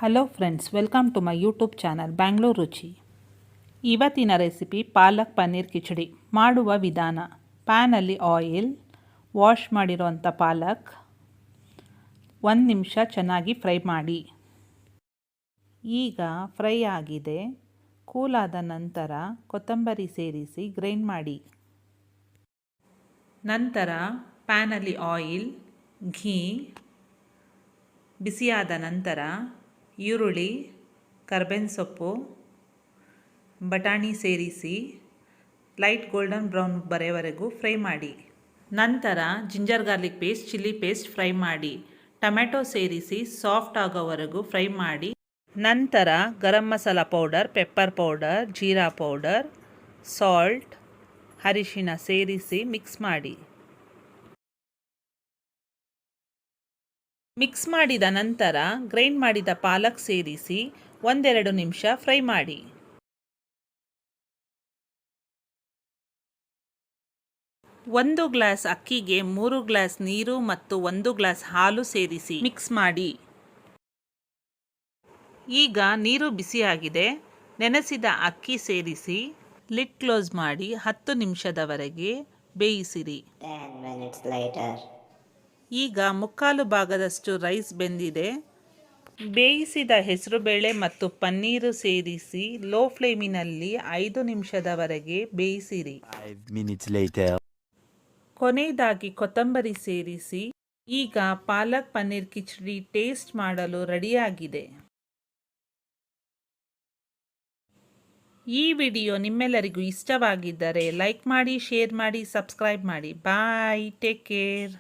Hello friends, welcome to my YouTube channel Bangalore Ruchi. ಇವತ್ತಿನ recipe palak paneer khichdi. ಮಾಡುವ ವಿಧಾನ: ಪ್ಯಾನಲ್ಲಿ ಆಯಿಲ್, ವಾಶ್ ಮಾಡಿರೋಂಥ ಪಾಲಕ್ 1 ನಿಮಿಷ ಚೆನ್ನಾಗಿ ಫ್ರೈ ಮಾಡಿ. ಈಗ ಫ್ರೈ ಆಗಿದೆ. ಕೂಲಾದ ನಂತರ ಕೊತ್ತಂಬರಿ ಸೇರಿಸಿ ಗ್ರೈಂಡ್ ಮಾಡಿ. ನಂತರ ಪ್ಯಾನಲ್ಲಿ ಆಯಿಲ್, ಘೀ ಬಿಸಿಯಾದ ನಂತರ ಈರುಳ್ಳಿ, ಕರ್ಬೇವಿನ ಸೊಪ್ಪು, ಬಟಾಣಿ ಸೇರಿಸಿ ಲೈಟ್ ಗೋಲ್ಡನ್ ಬ್ರೌನ್ ಬರೋವರೆಗೂ ಫ್ರೈ ಮಾಡಿ. ನಂತರ ginger garlic paste, chilli paste fry ಮಾಡಿ. ಟೊಮೆಟೊ ಸೇರಿಸಿ ಸಾಫ್ಟ್ ಆಗೋವರೆಗೂ ಫ್ರೈ ಮಾಡಿ. ನಂತರ garam masala powder, pepper powder, jeera powder, salt, ಅರಿಶಿಣ ಸೇರಿಸಿ ಮಿಕ್ಸ್ ಮಾಡಿ. ಮಿಕ್ಸ್ ಮಾಡಿದ ನಂತರ ಗ್ರೈಂಡ್ ಮಾಡಿದ ಪಾಲಕ್ ಸೇರಿಸಿ 1-2 ನಿಮಿಷ ಫ್ರೈ ಮಾಡಿ. ಒಂದು ಗ್ಲಾಸ್ ಅಕ್ಕಿಗೆ 3 ಗ್ಲಾಸ್ ನೀರು ಮತ್ತು 1 ಗ್ಲಾಸ್ ಹಾಲು ಸೇರಿಸಿ ಮಿಕ್ಸ್ ಮಾಡಿ. ಈಗ ನೀರು ಬಿಸಿಯಾಗಿದೆ. ನೆನೆಸಿದ ಅಕ್ಕಿ ಸೇರಿಸಿ ಲಿಡ್ ಕ್ಲೋಸ್ ಮಾಡಿ 10 ನಿಮಿಷದವರೆಗೆ ಬೇಯಿಸಿರಿ. ಈಗ 3/4 ಭಾಗದಷ್ಟು ರೈಸ್ ಬೆಂದಿದೆ. ಬೇಯಿಸಿದ ಹೆಸರುಬೇಳೆ ಮತ್ತು ಪನ್ನೀರು ಸೇರಿಸಿ ಲೋ ಫ್ಲೇಮಿನಲ್ಲಿ 5 ನಿಮಿಷದವರೆಗೆ ಬೇಯಿಸಿರಿ. ಕೊನೆಯದಾಗಿ ಕೊತ್ತಂಬರಿ ಸೇರಿಸಿ. ಈಗ ಪಾಲಕ್ ಪನ್ನೀರ್ ಕಿಚಡಿ ಟೇಸ್ಟ್ ಮಾಡಲು ರೆಡಿಯಾಗಿದೆ. ಈ ವಿಡಿಯೋ ನಿಮ್ಮೆಲ್ಲರಿಗೂ ಇಷ್ಟವಾಗಿದ್ದರೆ ಲೈಕ್ ಮಾಡಿ, ಶೇರ್ ಮಾಡಿ, ಸಬ್ಸ್ಕ್ರೈಬ್ ಮಾಡಿ. ಬಾಯ್, ಟೇಕ್ ಕೇರ್.